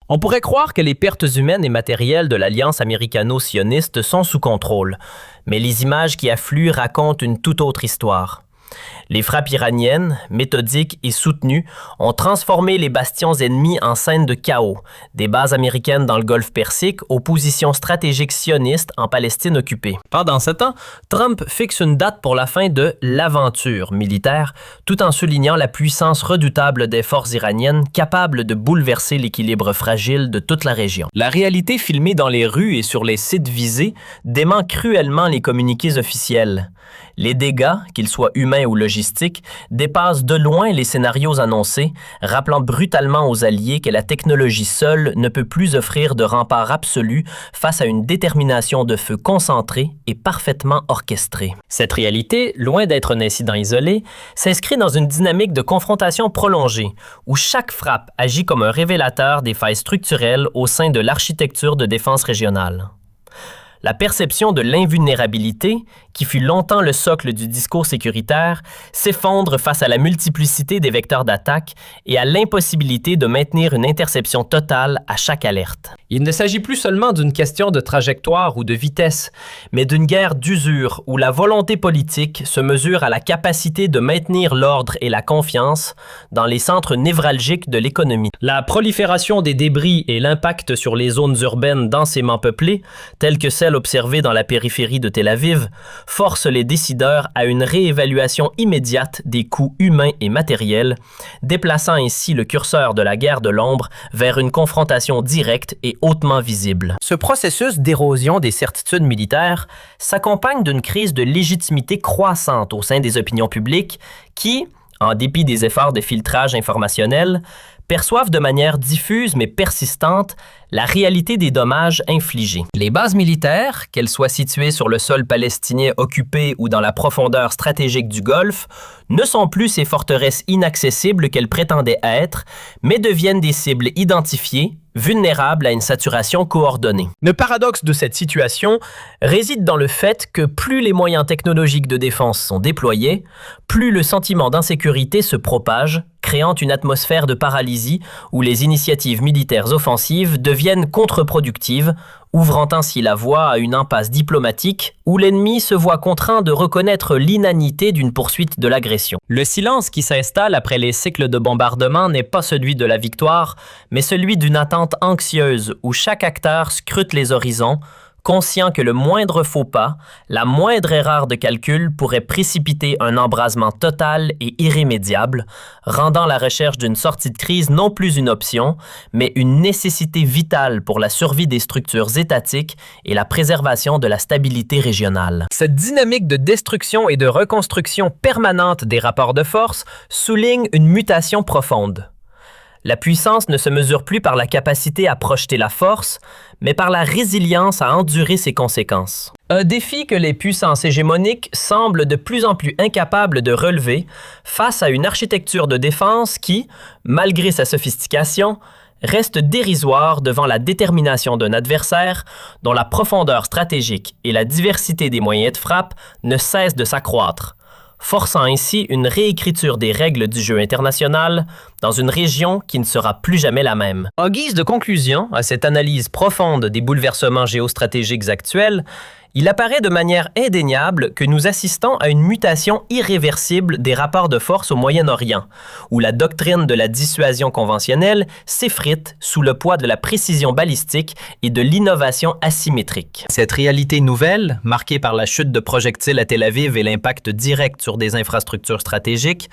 On pourrait croire que les pertes humaines et matérielles de l'alliance américano-sioniste sont sous contrôle, mais les images qui affluent racontent une toute autre histoire. Les frappes iraniennes, méthodiques et soutenues, ont transformé les bastions ennemis en scène de chaos, des bases américaines dans le Golfe Persique aux positions stratégiques sionistes en Palestine occupée. Pendant ce temps, Trump fixe une date pour la fin de l'aventure militaire, tout en soulignant la puissance redoutable des forces iraniennes capables de bouleverser l'équilibre fragile de toute la région. La réalité filmée dans les rues et sur les sites visés dément cruellement les communiqués officiels. Les dégâts, qu'ils soient humains ou logistiques, dépassent de loin les scénarios annoncés, rappelant brutalement aux Alliés que la technologie seule ne peut plus offrir de rempart absolu face à une détermination de feu concentrée et parfaitement orchestrée. Cette réalité, loin d'être un incident isolé, s'inscrit dans une dynamique de confrontation prolongée, où chaque frappe agit comme un révélateur des failles structurelles au sein de l'architecture de défense régionale. La perception de l'invulnérabilité, qui fut longtemps le socle du discours sécuritaire, s'effondre face à la multiplicité des vecteurs d'attaque et à l'impossibilité de maintenir une interception totale à chaque alerte. Il ne s'agit plus seulement d'une question de trajectoire ou de vitesse, mais d'une guerre d'usure où la volonté politique se mesure à la capacité de maintenir l'ordre et la confiance dans les centres névralgiques de l'économie. La prolifération des débris et l'impact sur les zones urbaines densément peuplées, telles que celles observées dans la périphérie de Tel Aviv, force les décideurs à une réévaluation immédiate des coûts humains et matériels, déplaçant ainsi le curseur de la guerre de l'ombre vers une confrontation directe et hautement visible. Ce processus d'érosion des certitudes militaires s'accompagne d'une crise de légitimité croissante au sein des opinions publiques qui, en dépit des efforts de filtrage informationnel, perçoivent de manière diffuse mais persistante la réalité des dommages infligés. Les bases militaires, qu'elles soient situées sur le sol palestinien occupé ou dans la profondeur stratégique du Golfe, ne sont plus ces forteresses inaccessibles qu'elles prétendaient être, mais deviennent des cibles identifiées, vulnérables à une saturation coordonnée. Le paradoxe de cette situation réside dans le fait que plus les moyens technologiques de défense sont déployés, plus le sentiment d'insécurité se propage, créant une atmosphère de paralysie où les initiatives militaires offensives deviennent contre-productives, ouvrant ainsi la voie à une impasse diplomatique où l'ennemi se voit contraint de reconnaître l'inanité d'une poursuite de l'agression. Le silence qui s'installe après les cycles de bombardement n'est pas celui de la victoire, mais celui d'une attente anxieuse où chaque acteur scrute les horizons, conscient que le moindre faux pas, la moindre erreur de calcul pourrait précipiter un embrasement total et irrémédiable, rendant la recherche d'une sortie de crise non plus une option, mais une nécessité vitale pour la survie des structures étatiques et la préservation de la stabilité régionale. Cette dynamique de destruction et de reconstruction permanente des rapports de force souligne une mutation profonde. La puissance ne se mesure plus par la capacité à projeter la force, mais par la résilience à endurer ses conséquences. Un défi que les puissances hégémoniques semblent de plus en plus incapables de relever face à une architecture de défense qui, malgré sa sophistication, reste dérisoire devant la détermination d'un adversaire dont la profondeur stratégique et la diversité des moyens de frappe ne cessent de s'accroître, forçant ainsi une réécriture des règles du jeu international dans une région qui ne sera plus jamais la même. En guise de conclusion à cette analyse profonde des bouleversements géostratégiques actuels, il apparaît de manière indéniable que nous assistons à une mutation irréversible des rapports de force au Moyen-Orient, où la doctrine de la dissuasion conventionnelle s'effrite sous le poids de la précision balistique et de l'innovation asymétrique. Cette réalité nouvelle, marquée par la chute de projectiles à Tel Aviv et l'impact direct sur des infrastructures stratégiques,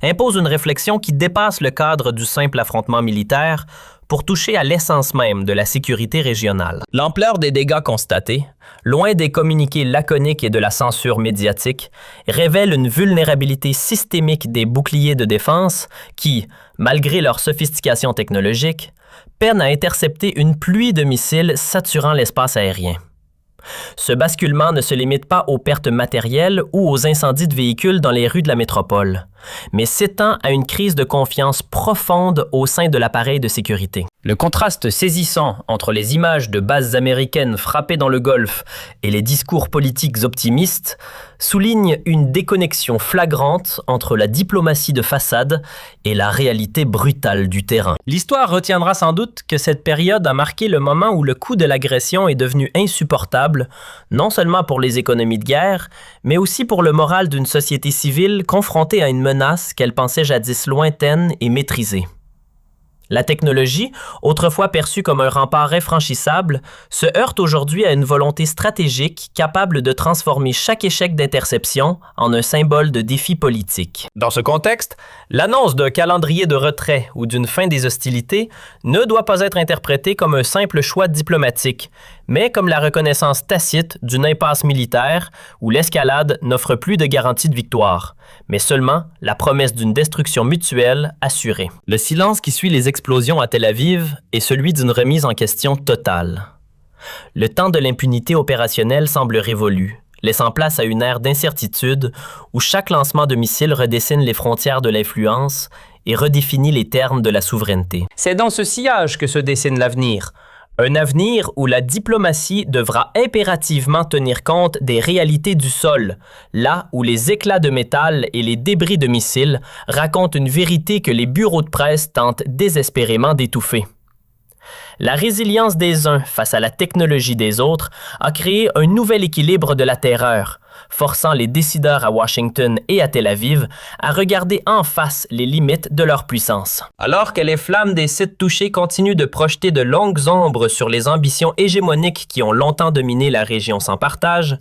impose une réflexion qui dépasse le cadre du simple affrontement militaire pour toucher à l'essence même de la sécurité régionale. L'ampleur des dégâts constatés, loin des communiqués laconiques et de la censure médiatique, révèle une vulnérabilité systémique des boucliers de défense qui, malgré leur sophistication technologique, peinent à intercepter une pluie de missiles saturant l'espace aérien. Ce basculement ne se limite pas aux pertes matérielles ou aux incendies de véhicules dans les rues de la métropole, mais s'étend à une crise de confiance profonde au sein de l'appareil de sécurité. Le contraste saisissant entre les images de bases américaines frappées dans le Golfe et les discours politiques optimistes souligne une déconnexion flagrante entre la diplomatie de façade et la réalité brutale du terrain. L'histoire retiendra sans doute que cette période a marqué le moment où le coût de l'agression est devenu insupportable, non seulement pour les économies de guerre, mais aussi pour le moral d'une société civile confrontée à une menace qu'elle pensait jadis lointaine et maîtrisée. La technologie, autrefois perçue comme un rempart infranchissable, se heurte aujourd'hui à une volonté stratégique capable de transformer chaque échec d'interception en un symbole de défi politique. Dans ce contexte, l'annonce d'un calendrier de retrait ou d'une fin des hostilités ne doit pas être interprétée comme un simple choix diplomatique, mais comme la reconnaissance tacite d'une impasse militaire où l'escalade n'offre plus de garantie de victoire, mais seulement la promesse d'une destruction mutuelle assurée. Le silence qui suit les explosions à Tel Aviv est celui d'une remise en question totale. Le temps de l'impunité opérationnelle semble révolu, laissant place à une ère d'incertitude où chaque lancement de missiles redessine les frontières de l'influence et redéfinit les termes de la souveraineté. C'est dans ce sillage que se dessine l'avenir. Un avenir où la diplomatie devra impérativement tenir compte des réalités du sol, là où les éclats de métal et les débris de missiles racontent une vérité que les bureaux de presse tentent désespérément d'étouffer. La résilience des uns face à la technologie des autres a créé un nouvel équilibre de la terreur, forçant les décideurs à Washington et à Tel Aviv à regarder en face les limites de leur puissance. Alors que les flammes des sites touchés continuent de projeter de longues ombres sur les ambitions hégémoniques qui ont longtemps dominé la région sans partage,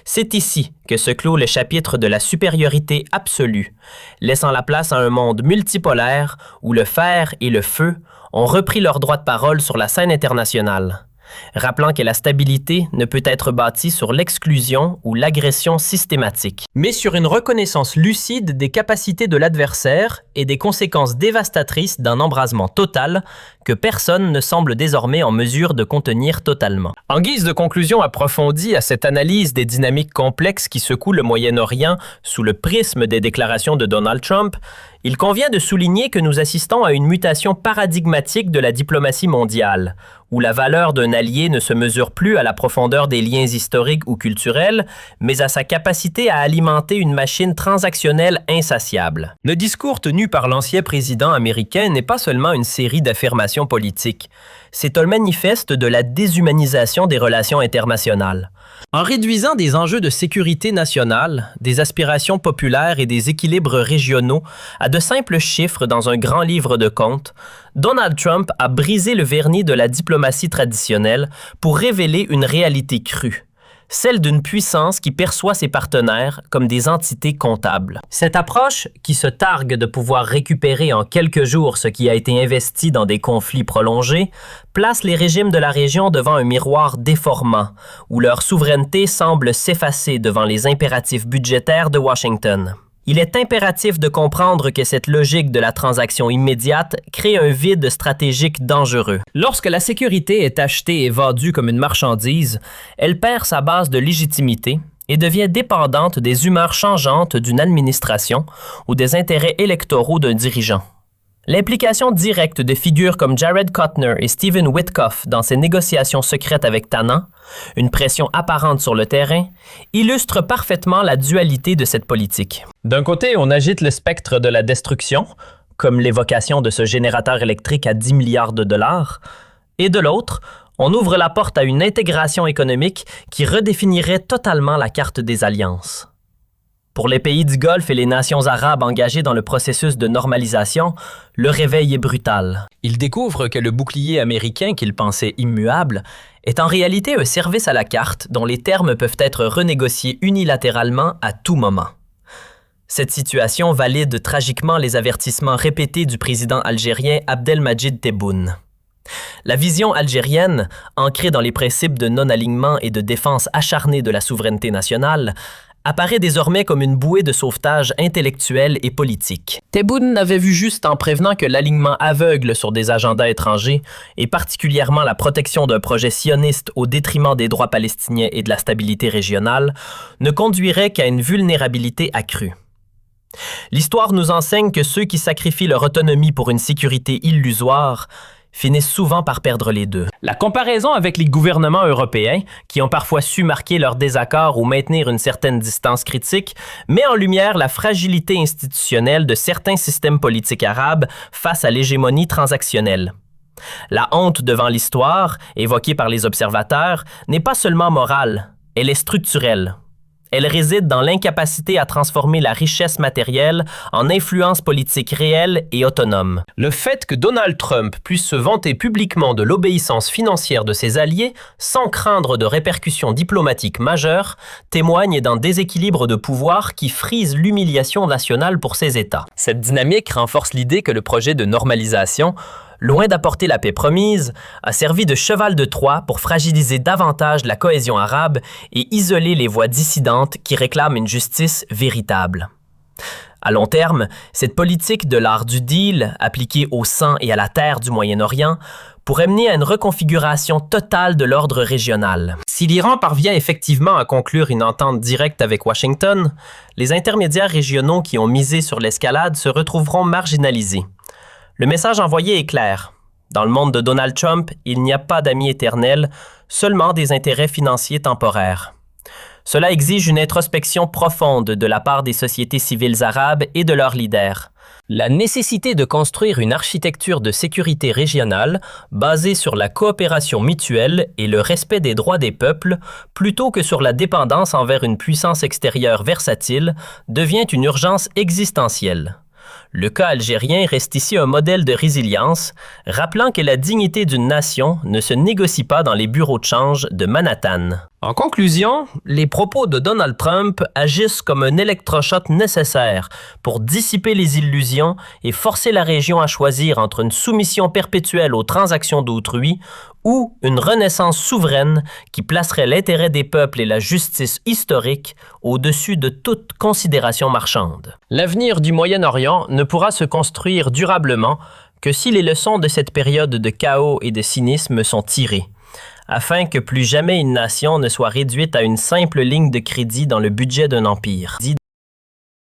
c'est ici que se clôt le chapitre de la supériorité absolue, laissant la place à un monde multipolaire où le fer et le feu ont repris leur droit de parole sur la scène internationale, rappelant que la stabilité ne peut être bâtie sur l'exclusion ou l'agression systématique, mais sur une reconnaissance lucide des capacités de l'adversaire et des conséquences dévastatrices d'un embrasement total que personne ne semble désormais en mesure de contenir totalement. En guise de conclusion approfondie à cette analyse des dynamiques complexes qui secouent le Moyen-Orient sous le prisme des déclarations de Donald Trump, il convient de souligner que nous assistons à une mutation paradigmatique de la diplomatie mondiale, où la valeur d'un allié ne se mesure plus à la profondeur des liens historiques ou culturels, mais à sa capacité à alimenter une machine transactionnelle insatiable. Le discours tenu par l'ancien président américain n'est pas seulement une série d'affirmations politiques. C'est un manifeste de la déshumanisation des relations internationales. En réduisant des enjeux de sécurité nationale, des aspirations populaires et des équilibres régionaux à de simples chiffres dans un grand livre de comptes, Donald Trump a brisé le vernis de la diplomatie traditionnelle pour révéler une réalité crue, celle d'une puissance qui perçoit ses partenaires comme des entités comptables. Cette approche, qui se targue de pouvoir récupérer en quelques jours ce qui a été investi dans des conflits prolongés, place les régimes de la région devant un miroir déformant, où leur souveraineté semble s'effacer devant les impératifs budgétaires de Washington. Il est impératif de comprendre que cette logique de la transaction immédiate crée un vide stratégique dangereux. Lorsque la sécurité est achetée et vendue comme une marchandise, elle perd sa base de légitimité et devient dépendante des humeurs changeantes d'une administration ou des intérêts électoraux d'un dirigeant. L'implication directe de figures comme Jared Kushner et Stephen Witkoff dans ses négociations secrètes avec Tannen, une pression apparente sur le terrain, illustre parfaitement la dualité de cette politique. D'un côté, on agite le spectre de la destruction, comme l'évocation de ce générateur électrique à 10 milliards de dollars, et de l'autre, on ouvre la porte à une intégration économique qui redéfinirait totalement la carte des alliances. Pour les pays du Golfe et les nations arabes engagées dans le processus de normalisation, le réveil est brutal. Ils découvrent que le bouclier américain qu'ils pensaient immuable est en réalité un service à la carte dont les termes peuvent être renégociés unilatéralement à tout moment. Cette situation valide tragiquement les avertissements répétés du président algérien Abdelmadjid Tebboune. La vision algérienne, ancrée dans les principes de non-alignement et de défense acharnée de la souveraineté nationale, apparaît désormais comme une bouée de sauvetage intellectuel et politique. Tebboune n'avait vu juste en prévenant que l'alignement aveugle sur des agendas étrangers, et particulièrement la protection d'un projet sioniste au détriment des droits palestiniens et de la stabilité régionale, ne conduirait qu'à une vulnérabilité accrue. L'histoire nous enseigne que ceux qui sacrifient leur autonomie pour une sécurité illusoire finissent souvent par perdre les deux. La comparaison avec les gouvernements européens, qui ont parfois su marquer leur désaccord ou maintenir une certaine distance critique, met en lumière la fragilité institutionnelle de certains systèmes politiques arabes face à l'hégémonie transactionnelle. La honte devant l'histoire, évoquée par les observateurs, n'est pas seulement morale, elle est structurelle. Elle réside dans l'incapacité à transformer la richesse matérielle en influence politique réelle et autonome. Le fait que Donald Trump puisse se vanter publiquement de l'obéissance financière de ses alliés sans craindre de répercussions diplomatiques majeures témoigne d'un déséquilibre de pouvoir qui frise l'humiliation nationale pour ses États. Cette dynamique renforce l'idée que le projet de normalisation, loin d'apporter la paix promise, a servi de cheval de Troie pour fragiliser davantage la cohésion arabe et isoler les voix dissidentes qui réclament une justice véritable. À long terme, cette politique de l'art du deal, appliquée au sang et à la terre du Moyen-Orient, pourrait mener à une reconfiguration totale de l'ordre régional. Si l'Iran parvient effectivement à conclure une entente directe avec Washington, les intermédiaires régionaux qui ont misé sur l'escalade se retrouveront marginalisés. Le message envoyé est clair. Dans le monde de Donald Trump, il n'y a pas d'amis éternels, seulement des intérêts financiers temporaires. Cela exige une introspection profonde de la part des sociétés civiles arabes et de leurs leaders. La nécessité de construire une architecture de sécurité régionale basée sur la coopération mutuelle et le respect des droits des peuples, plutôt que sur la dépendance envers une puissance extérieure versatile, devient une urgence existentielle. Le cas algérien reste ici un modèle de résilience, rappelant que la dignité d'une nation ne se négocie pas dans les bureaux de change de Manhattan. En conclusion, les propos de Donald Trump agissent comme un électrochoc nécessaire pour dissiper les illusions et forcer la région à choisir entre une soumission perpétuelle aux transactions d'autrui ou une renaissance souveraine qui placerait l'intérêt des peuples et la justice historique au-dessus de toute considération marchande. L'avenir du Moyen-Orient ne pourra se construire durablement que si les leçons de cette période de chaos et de cynisme sont tirées, afin que plus jamais une nation ne soit réduite à une simple ligne de crédit dans le budget d'un empire.